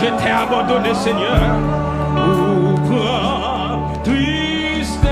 je t'ai abandonné, Seigneur. Pourquoi tristesse?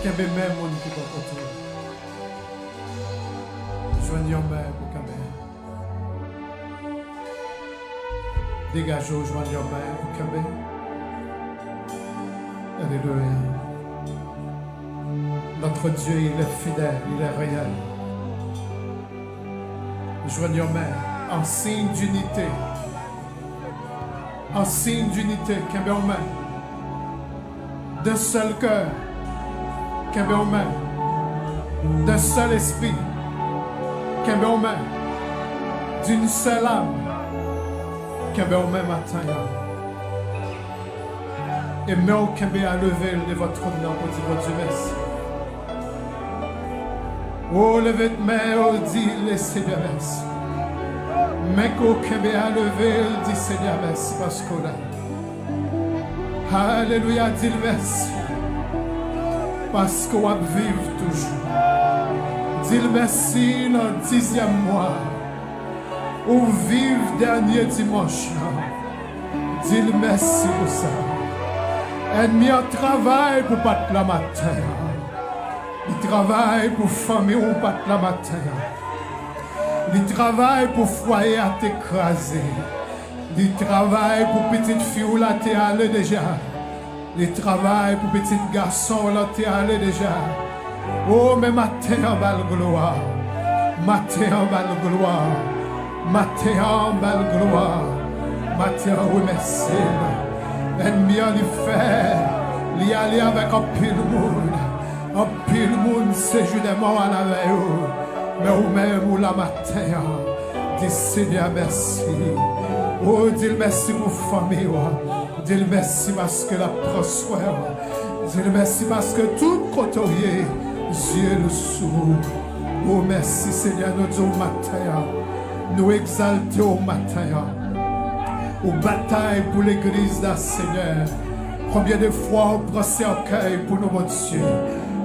Kembe même mon qui pas content. Joignons même pour Kembe. Dégageons, joignons même pour Kembe. Alléluia. Notre Dieu, il est fidèle, il est réel. Joignons même en signe d'unité. En signe d'unité, Kembe en main. D'un seul cœur. Kembe en main, d'un seul esprit, Kembe en main, d'une seule âme, Kembe en main matin. Et mais Kembe à lever de votre nom pour dire votre merci. Oh, levez de main, oh, dit le Seigneur merci. Mais qu'au Kembe à lever, dit Seigneur merci parce qu'on a. Alléluia, dit le merci. Parce qu'on va vivre toujours. Dis le merci dans le 10e mois. Ou vivre dernier dimanche. Dis le merci pour ça. Ennemi en travail pour pas la matin. Il travaille pour famille ou pas la matin. Il travaille pour foyer à t'écraser. Il travaille pour petite fille ou la t'es allé déjà. Les travail pour petit garçon, là, t'es allé déjà. Oh, mais matin en bas gloire. Matin en bas gloire. Matin en bas gloire. Matin, oui, merci. Ennemi, on lui fait. Il y aller avec un pile monde. Un pile monde, c'est justement à la veille. Mais ou même, ou la matin. Dis Seigneur, merci. Oh, dis merci pour famille. Dis merci parce que la prospère. Dis merci parce que tout côté Dieu le sous. Oh merci Seigneur, nous disons au matin. Nous exaltons au matin. Au bataille pour l'église d'un Seigneur. Combien de fois on prend cercueil pour nous, mon Dieu.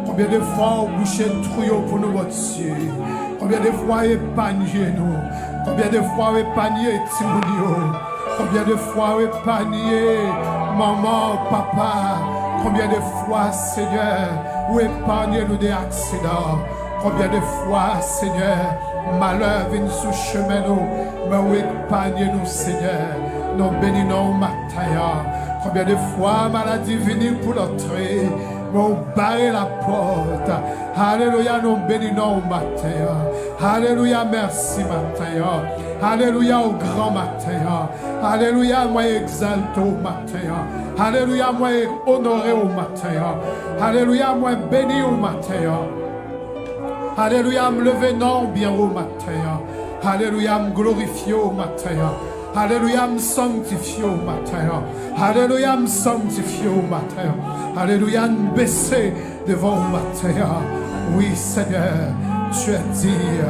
Combien de fois on bouche un trouillot pour nous, mon Dieu. Combien de fois on épargne nous. Combien de fois on épargne Timounio. Combien de fois épargné maman, papa. Combien de fois, Seigneur, ou épargné nous des accidents. Combien de fois, Seigneur, malheur vient sous chemin nous. Mais ou épargné nous, Seigneur. Nous bénissons matin. Combien de fois maladie vient pour l'entrée. Mais ou barrer la porte. Alléluia, nous bénissons matin. Alléluia, merci matin. Alléluia au grand matin. Alléluia, moi exalte au matin. Alléluia, moi honoré au matin. Alléluia, moi béni au matin. Alléluia, me lever non bien au matin. Alléluia, me glorifier au matin. Alléluia, me sanctifier au matin. Alléluia, me sanctifier au matin. Alléluia, me baisser devant au matin. Oui, Seigneur, tu as dit,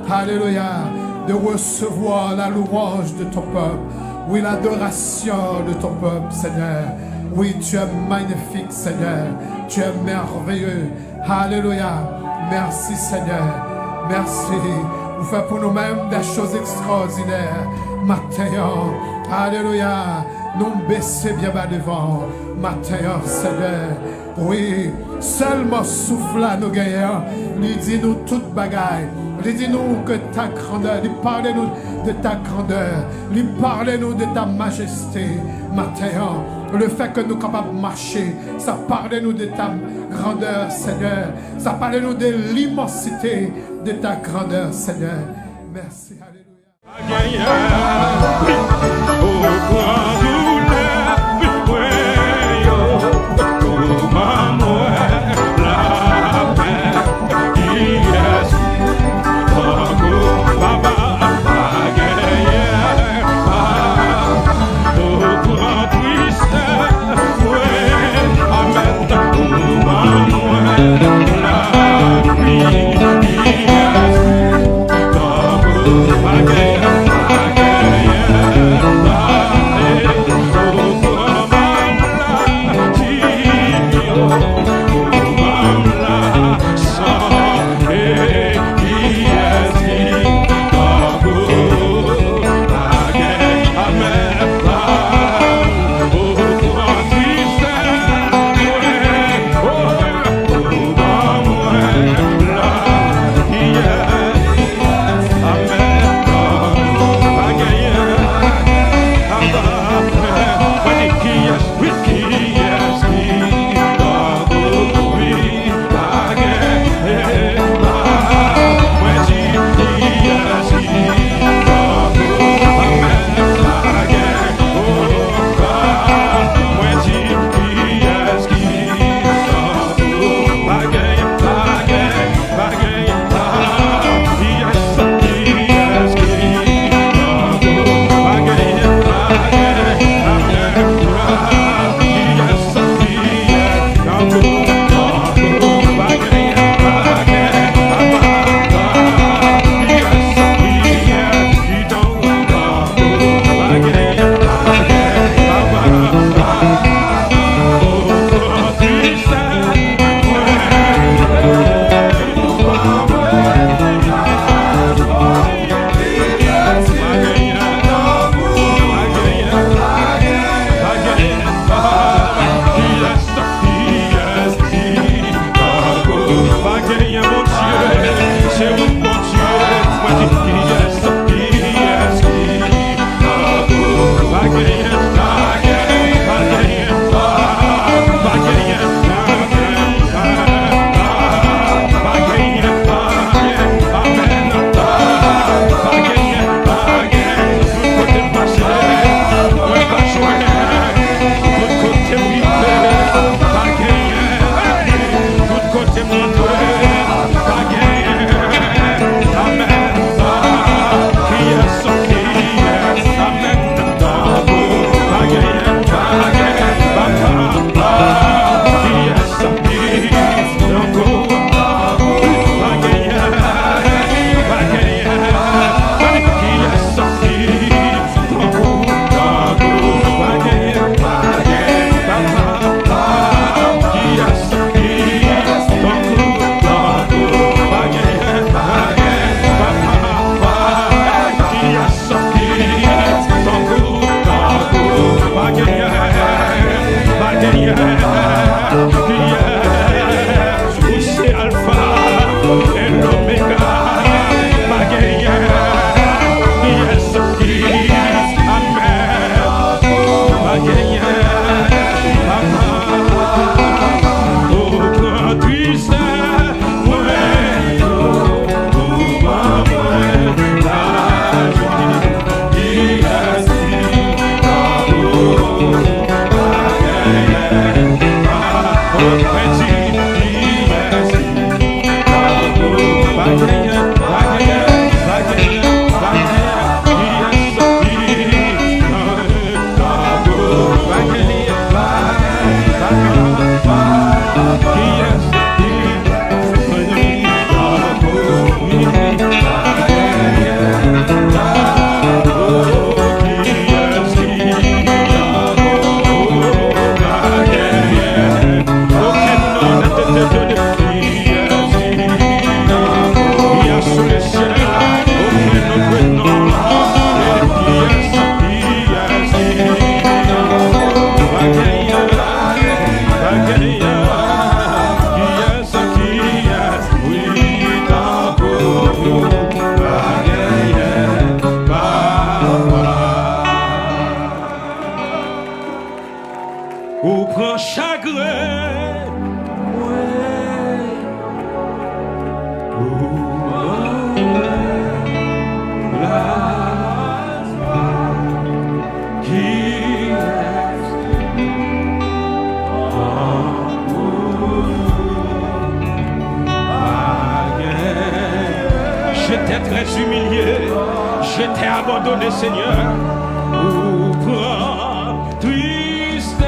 alléluia, de recevoir la louange de ton peuple. Oui, l'adoration de ton peuple, Seigneur. Oui, tu es magnifique, Seigneur. Tu es merveilleux. Alléluia. Merci, Seigneur. Merci. Vous faites pour nous-mêmes des choses extraordinaires. Matin, alléluia. Nous baisser bien bas devant. Matin, Seigneur. Oui, seulement souffle à nos gagnants. Lui dit-nous toute bagaille. Lui dis-nous que ta grandeur, lui parlez-nous de ta grandeur, lui parlez-nous de ta majesté, matin. Le fait que nous sommes capables de marcher, ça parle-nous de ta grandeur, Seigneur. Ça parle-nous de l'immensité de ta grandeur, Seigneur. Merci, alléluia. Je t'ai très humilié, je t'ai abandonné, Seigneur. Oh, prends tristesse.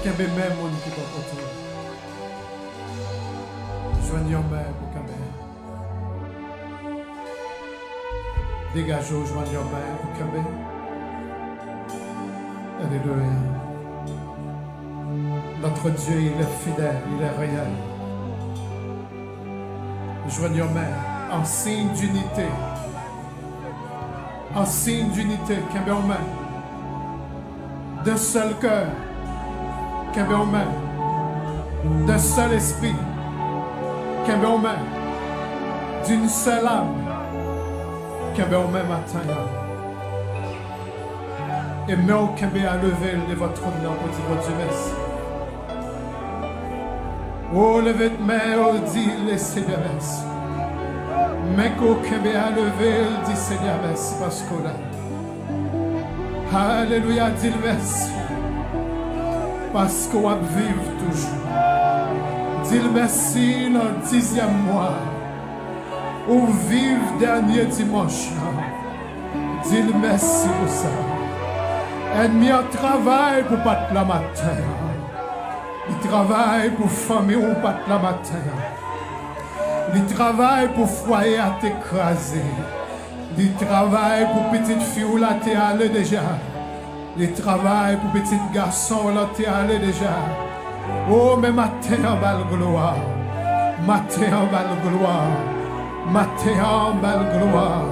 Kembe même mon qui pas côté. Joignons même pour Kembe. Dégageons, joignons même pour Kembe. Alléluia. Notre Dieu, il est fidèle, il est réel. Joignons même en signe d'unité. En signe d'unité, Kembe en main. D'un seul cœur. Kembe en main, d'un seul esprit, Kembe en main, d'une seule âme, Kembe en main matin. Et mais Kembe à lever de votre nom pour dire votre jeunesse. Oh, levez de main, oh, dit les Seigneurs. Mais qu'au Kembe à lever, dit Seigneur, parce qu'on a. Alléluia, dit le merci. Parce qu'on va vivre toujours. Dis le merci dans le 10e mois. Ou vivre dernier dimanche. Dis le merci pour ça. Ennemi a travail pour pas la matin. Il travaille pour famille ou pas la matin. Il travaille pour foyer à t'écraser. Il travaille pour petite fille ou la t'es allé déjà. Les travail pour petit garçon, là, t'es allé déjà. Oh, mais matin en belle gloire. Matin en belle gloire. Matin en belle gloire.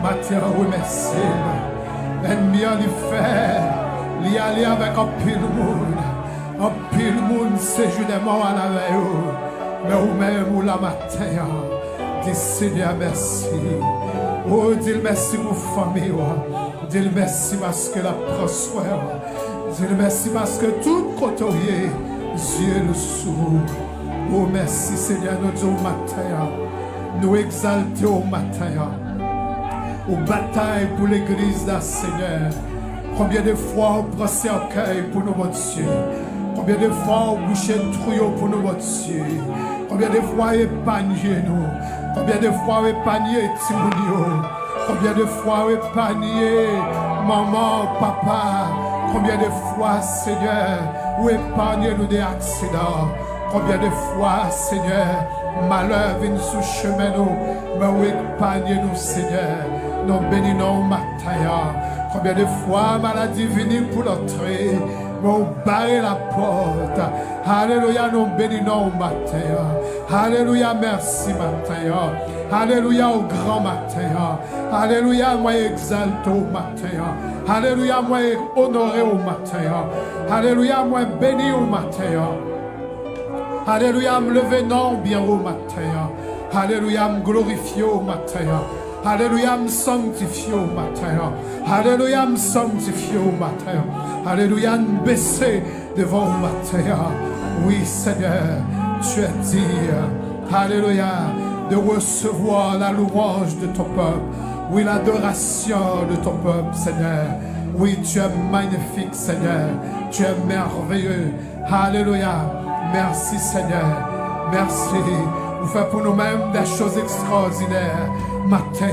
Matin, oui, merci. L'ennemi a lui fait. Il y aller avec un pile monde. Un pile monde, c'est juste des morts à la veille. Mais ou même, ou la matin, dis Seigneur, merci. Oh, dis merci pour famille. Dis merci parce que la prospère. Dis merci parce que tout côté Dieu le sourd. Oh merci Seigneur, nous disons au matin. Nous exaltons au matin. Au bataille pour l'église d'un Seigneur. Combien de fois on prend cercueil pour nous, mon Dieu. Combien de fois on bouche un trouillot pour nous, mon Dieu. Combien de fois on épargne nous. Combien de fois on épargne Timounio. Combien de fois épargné maman, papa. Combien de fois, Seigneur, ou épargné nous des accidents. Combien de fois, Seigneur, malheur vient sous chemin nous. Mais ou épargné nous, Seigneur. Nous bénissons matin. Combien de fois maladie vient pour l'entrée. Mais ou barrer la porte. Alléluia, nous bénissons matin. Alléluia, merci matin. Alléluia au grand matin. Alléluia, moi exalte au matin. Alléluia, moi honoré au matin. Alléluia, moi béni au matin. Alléluia, me lever non bien au matin. Alléluia, me glorifier au matin. Alléluia, me sanctifier au matin. Alléluia, me sanctifier au matin. Alléluia, me baisser devant au matin. Oui, Seigneur, tu es dit. Alléluia, de recevoir la louange de ton peuple. Oui, l'adoration de ton peuple, Seigneur. Oui, tu es magnifique, Seigneur. Tu es merveilleux. Alléluia. Merci, Seigneur. Merci. Vous faites pour nous-mêmes des choses extraordinaires. Matin,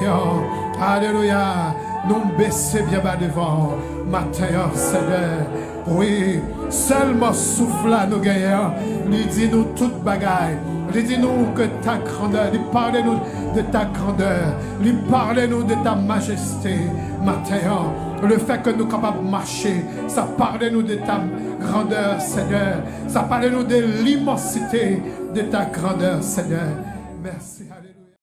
alléluia. Nous baisser bien bas devant. Matin, Seigneur. Oui, seulement souffle à nous gagnants. Lui dit-nous toute bagaille. Lui dis-nous que ta grandeur, lui parlez-nous de ta grandeur, lui parlez-nous de ta majesté, matin. Le fait que nous sommes capables de marcher, ça parle-nous de ta grandeur, Seigneur. Ça parle-nous de l'immensité de ta grandeur, Seigneur. Merci, alléluia.